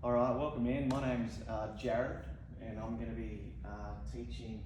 All right, welcome in. My name's Jared, and I'm going to be teaching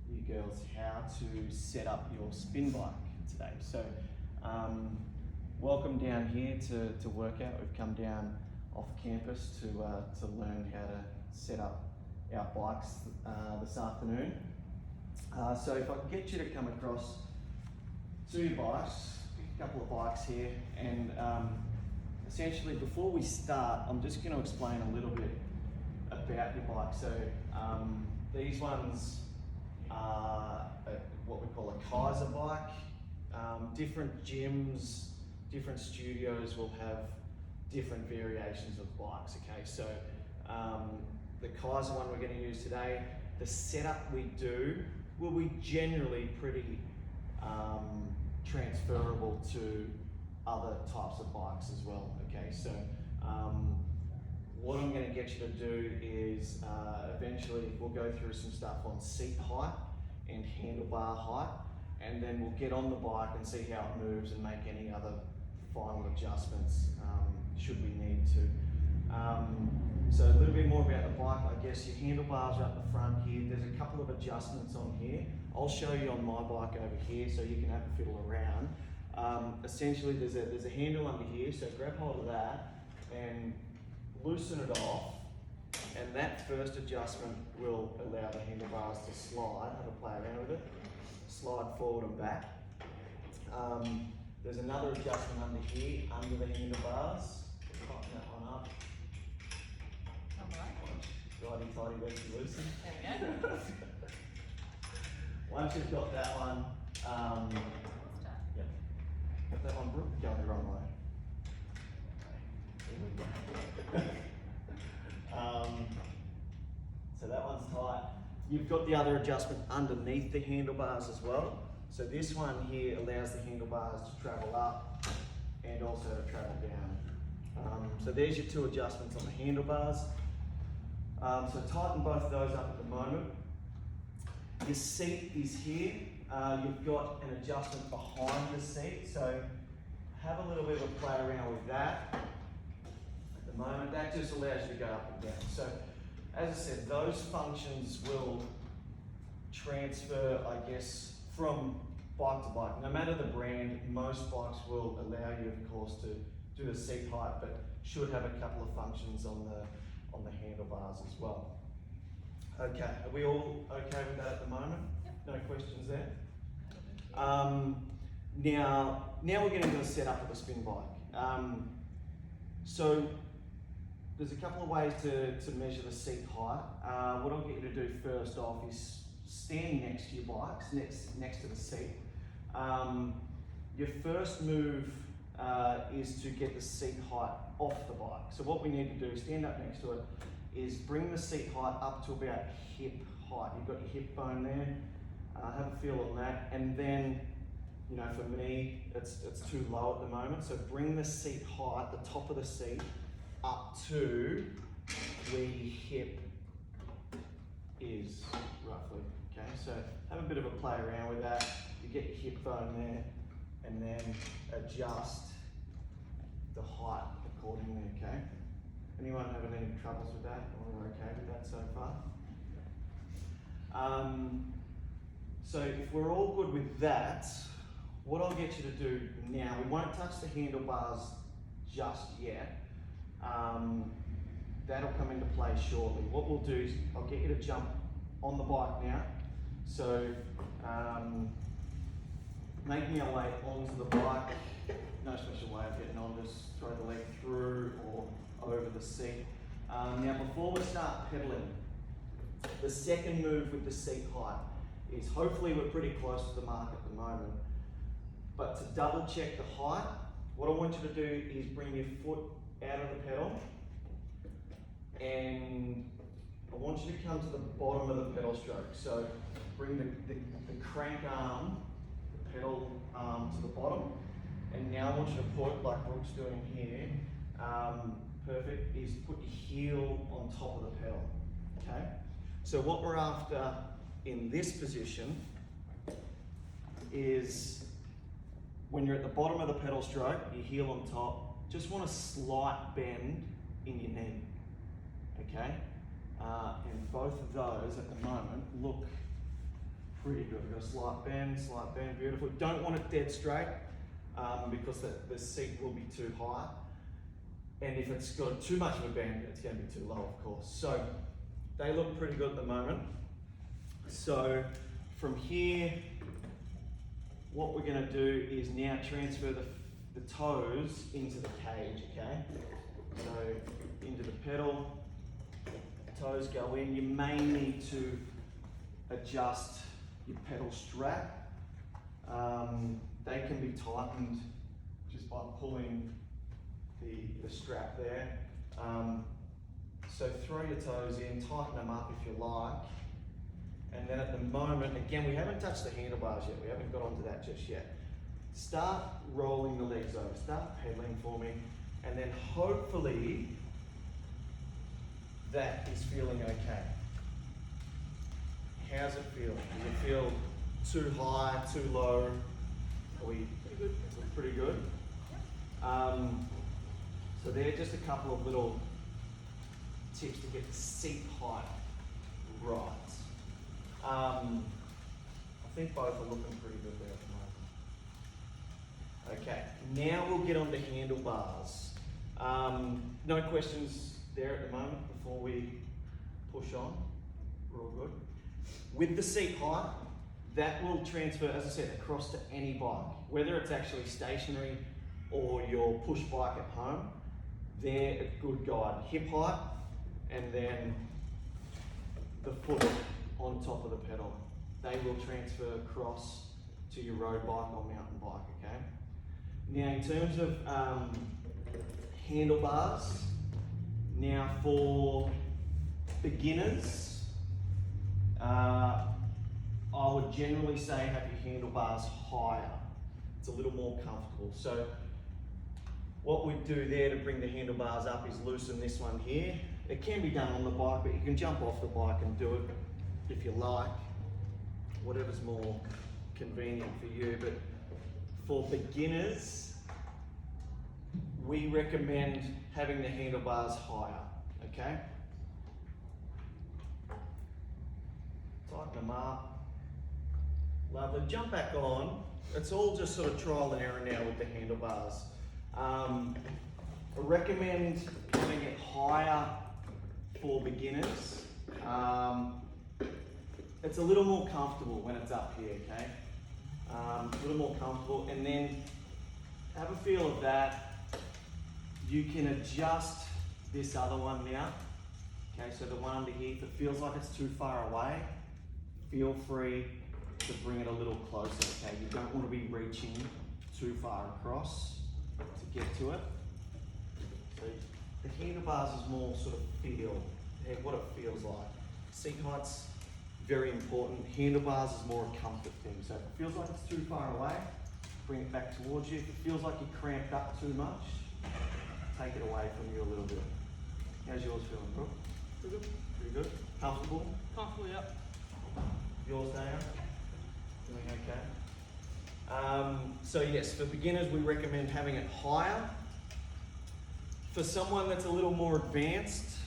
you girls how to set up your spin bike today. So, welcome down here to work out. We've come down off campus to learn how to set up our bikes this afternoon. So if I can get you to come across to your bikes, a couple of bikes here, and essentially, before we start, I'm just going to explain a little bit about your bike. So these ones are what we call a Kaiser bike. Different gyms, different studios will have different variations of bikes, okay? So the Kaiser one we're going to use today, the setup we do will be generally pretty transferable to other types of bikes as well, okay? So what I'm going to get you to do is eventually we'll go through some stuff on seat height and handlebar height, and then we'll get on the bike and see how it moves and make any other final adjustments should we need to. So a little bit more about the bike, I guess. Your handlebars are up the front here. There's a couple of adjustments on here. I'll show you on my bike over here so you can have a fiddle around. Essentially there's a handle under here, so grab hold of that and loosen it off, and that first adjustment will allow the handlebars to slide. Have a play around with it, slide forward and back. There's another adjustment under here, under the handlebars. Tighten that one up. Righty tighty, lefty loosey. There we go. Once you've got that one, got that one, Brooke? Going the wrong way. So that one's tight. You've got the other adjustment underneath the handlebars as well. So this one here allows the handlebars to travel up and also to travel down. So there's your two adjustments on the handlebars. So tighten both of those up at the moment. Your seat is here. You've got an adjustment behind the seat, so have a little bit of a play around with that. At the moment, that just allows you to go up and down. So, as I said, those functions will transfer, I guess, from bike to bike. No matter the brand, most bikes will allow you, of course, to do the seat height, but should have a couple of functions on the handlebars as well. Okay, are we all okay with that at the moment? No questions there? Now we're getting to the setup of the spin bike. So there's a couple of ways to measure the seat height. What I'll get you to do first off is stand next to your bikes, next to the seat. Your first move is to get the seat height off the bike. So what we need to do, stand up next to it, is bring the seat height up to about hip height. You've got your hip bone there. Have a feel on that, and then, you know, for me, it's too low at the moment. So bring the seat height, the top of the seat, up to where your hip is, roughly. Okay, so have a bit of a play around with that. You get your hip bone there, and then adjust the height accordingly. Okay. Anyone having any troubles with that, or we're okay with that so far? So if we're all good with that, what I'll get you to do now, we won't touch the handlebars just yet. That'll come into play shortly. What we'll do is I'll get you to jump on the bike now. So making our way onto the bike, no special way of getting on, just throw the leg through or over the seat. Now before we start pedaling, the second move with the seat height is, hopefully we're pretty close to the mark at the moment, but to double check the height, what I want you to do is bring your foot out of the pedal, and I want you to come to the bottom of the pedal stroke. So bring the crank arm, the pedal arm to the bottom, and now I want you to put, like Brooke's doing here, perfect, is put your heel on top of the pedal, okay? So what we're after in this position is, when you're at the bottom of the pedal stroke, your heel on top, just want a slight bend in your knee, okay? And both of those at the moment look pretty good. We've got a slight bend, beautiful. Don't want it dead straight because the seat will be too high. And if it's got too much of a bend, it's going to be too low, of course. So they look pretty good at the moment. So from here, what we're going to do is now transfer the toes into the cage, okay? So into the pedal, toes go in. You may need to adjust your pedal strap. They can be tightened just by pulling the strap there. So throw your toes in, tighten them up if you like. And then at the moment, again, we haven't touched the handlebars yet. We haven't got onto that just yet. Start rolling the legs over, start pedaling for me. And then hopefully that is feeling okay. How's it feel? Does it feel too high, too low? Are we pretty good? Pretty good. So they're just a couple of little tips to get the seat height right. I think both are looking pretty good there at the moment. Okay, now we'll get on to handlebars. No questions there at the moment before we push on. We're all good. With the seat height, that will transfer, as I said, across to any bike, whether it's actually stationary or your push bike at home. They're a good guide. Hip height, and then the foot on top of the pedal. They will transfer across to your road bike or mountain bike, okay? Now in terms of handlebars, now for beginners, I would generally say have your handlebars higher. It's a little more comfortable. So what we do there to bring the handlebars up is loosen this one here. It can be done on the bike, but you can jump off the bike and do it if you like, whatever's more convenient for you. But for beginners, we recommend having the handlebars higher, okay? Tighten them up. Lovely. Jump back on. It's all just sort of trial and error now with the handlebars. I recommend having it higher for beginners. It's a little more comfortable when it's up here, okay? A little more comfortable, and then have a feel of that. You can adjust this other one now. Okay, so the one under here, if it feels like it's too far away, feel free to bring it a little closer, okay? You don't want to be reaching too far across to get to it. So the handlebars is more sort of feel, what it feels like. Seat height's very important. Handlebars is more a comfort thing. So if it feels like it's too far away, bring it back towards you. If it feels like you're cramped up too much, take it away from you a little bit. How's yours feeling, Brooke? Pretty good. Pretty good? Comfortable? Comfortable, yep. Yours, Dana? Doing okay? So yes, for beginners, we recommend having it higher. For someone that's a little more advanced,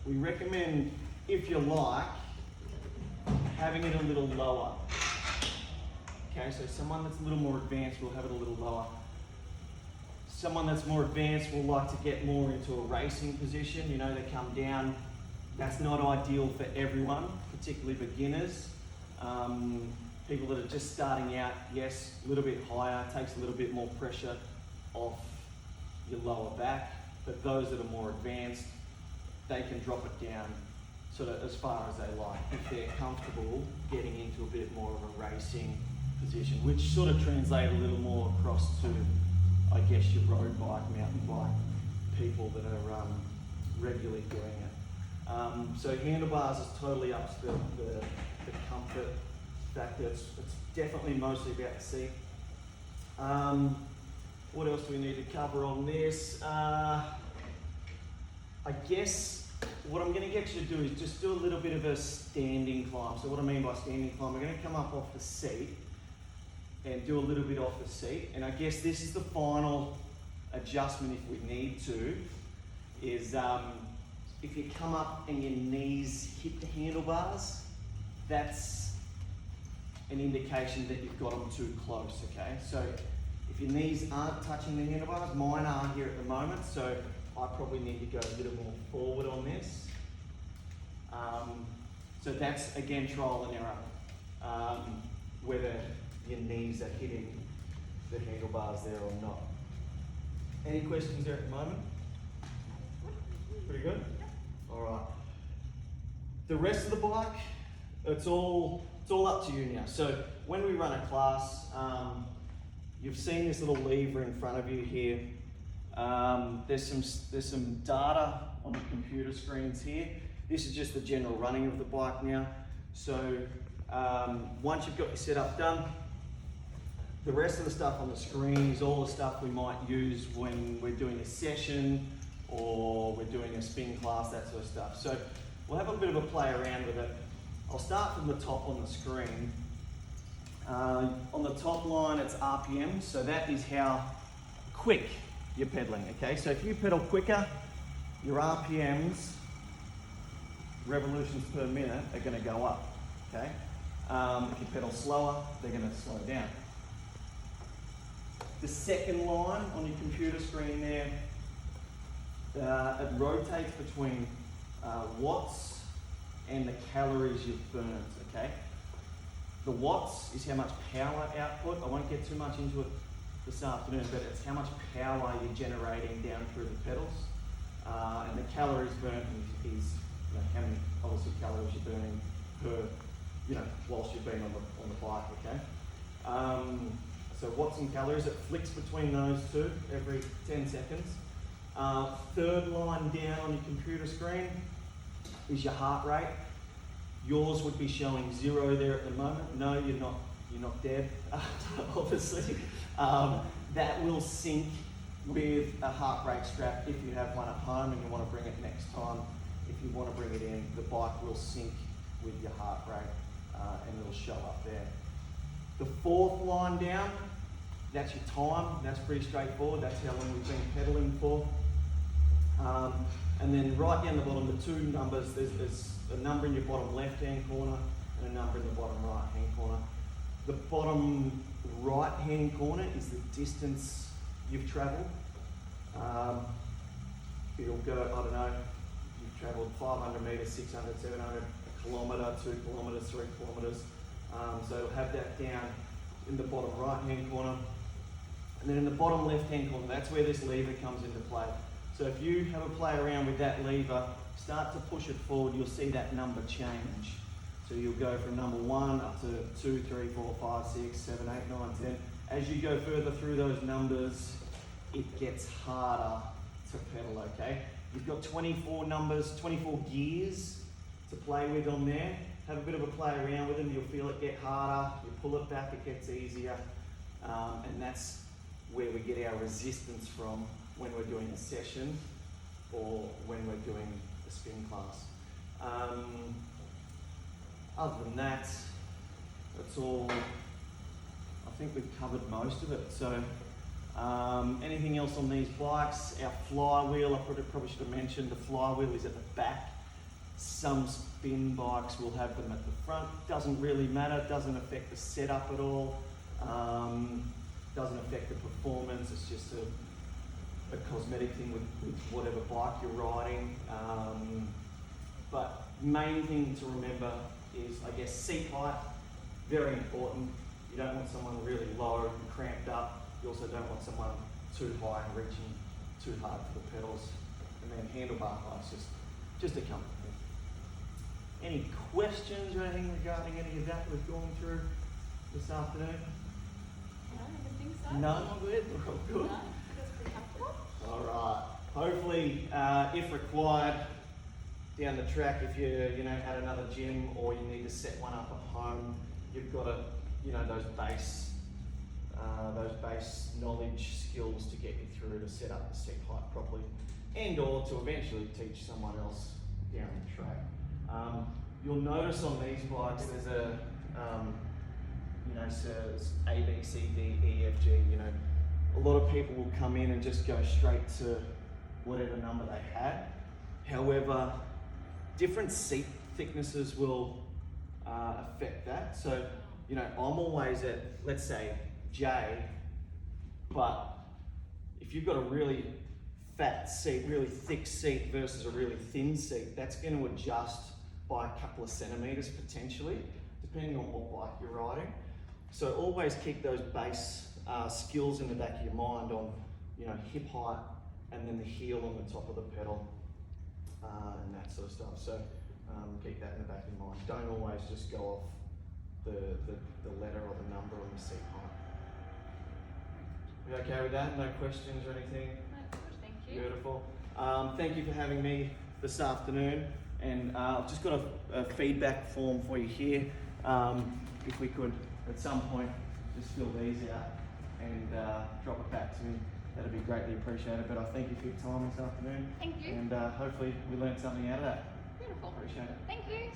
we recommend, if you like, having it a little lower. Okay, so someone that's a little more advanced will have it a little lower. Someone that's more advanced will like to get more into a racing position. You know, they come down. That's not ideal for everyone, particularly beginners. People that are just starting out, yes, a little bit higher, takes a little bit more pressure off your lower back. But those that are more advanced, they can drop it down sort of as far as they like, if they're comfortable getting into a bit more of a racing position, which sort of translate a little more across to, I guess, your road bike, mountain bike people that are regularly doing it. So handlebars is totally up to the comfort factor. It's definitely mostly about the seat. What else do we need to cover on this? I guess what I'm going to get you to do is just do a little bit of a standing climb. So what I mean by standing climb, we're going to come up off the seat and do a little bit off the seat. And I guess this is the final adjustment, if we need to, is if you come up and your knees hit the handlebars, that's an indication that you've got them too close, okay? So if your knees aren't touching the handlebars, mine are here at the moment, so I probably need to go a little more forward on this. So that's, again, trial and error, whether your knees are hitting the handlebars there or not. Any questions there at the moment? Pretty good? All right. The rest of the bike, it's all up to you now. So when we run a class, you've seen this little lever in front of you here. There's some data on the computer screens here. This is just the general running of the bike now. So once you've got your setup done, the rest of the stuff on the screen is all the stuff we might use when we're doing a session or we're doing a spin class, that sort of stuff. So we'll have a bit of a play around with it. I'll start from the top on the screen. On the top line, it's RPM, so that is how quick you're pedaling, okay? So if you pedal quicker, your RPMs, revolutions per minute, are gonna go up, okay? If you pedal slower, they're gonna slow down. The second line on your computer screen there, it rotates between watts and the calories you've burned, okay? The watts is how much power output. I won't get too much into it this afternoon, but it's how much power you're generating down through the pedals. And the calories burnt is how many obviously calories you're burning per, whilst you've been on the bike, okay? So watts and calories, it flicks between those two every 10 seconds. Third line down on your computer screen is your heart rate. Yours would be showing 0 there at the moment. No, you're not dead, obviously. That will sync with a heart rate strap if you have one at home and you want to bring it next time. If you want to bring it in, the bike will sync with your heart rate and it'll show up there. The fourth line down, that's your time. That's pretty straightforward. That's how long we've been pedaling for. And then right down the bottom, the two numbers, there's a number in your bottom left-hand corner and a number in the bottom right-hand corner. The bottom right-hand corner is the distance you've travelled. It'll go, I don't know, you've travelled 500 metres, 600, 700, a kilometre, 2 kilometres, 3 kilometres. So it'll have that down in the bottom right-hand corner. And then in the bottom left-hand corner, that's where this lever comes into play. So if you have a play around with that lever, start to push it forward, you'll see that number change. So you'll go from number 1 up to 2, 3, 4, 5, 6, 7, 8, 9, 10. As you go further through those numbers, it gets harder to pedal, okay? You've got 24 numbers, 24 gears to play with on there. Have a bit of a play around with them, you'll feel it get harder. You pull it back, it gets easier. And that's where we get our resistance from when we're doing a session or when we're doing a spin class. Other than that, that's all. I think we've covered most of it. So anything else on these bikes? Our flywheel, I probably should have mentioned, the flywheel is at the back. Some spin bikes will have them at the front. Doesn't really matter, doesn't affect the setup at all. Doesn't affect the performance, it's just a cosmetic thing with whatever bike you're riding. But main thing to remember is, I guess, seat height, very important. You don't want someone really low and cramped up. You also don't want someone too high and reaching too hard for the pedals. And then handlebar height's just a comfort thing. Any questions or anything regarding any of that we've gone through this afternoon? No, I don't think so. No, I'm good. We're all good. No, that's pretty comfortable. All right. Hopefully, if required, down the track, if you're at another gym or you need to set one up at home, you've got those base knowledge skills to get you through to set up the seat height properly, and or to eventually teach someone else down the track. You'll notice on these bikes there's says A, B, C, D, E, F, G. A lot of people will come in and just go straight to whatever number they had. However, different seat thicknesses will affect that. So, you know, I'm always at, let's say, J, but if you've got a really fat seat, really thick seat versus a really thin seat, that's going to adjust by a couple of centimeters potentially, depending on what bike you're riding. So always keep those base skills in the back of your mind on, you know, hip height and then the heel on the top of the pedal and that sort of stuff. So keep that in the back of your mind. Don't always just go off the letter or the number on the seat height. You okay with that? No questions or anything? That's good, thank you. Beautiful. Thank you for having me this afternoon. And I've just got a feedback form for you here. If we could, at some point, just fill these out and drop it back to me, that'd be greatly appreciated. But I thank you for your time this afternoon. Thank you. And hopefully we learned something out of that. Beautiful. Appreciate it. Thank you.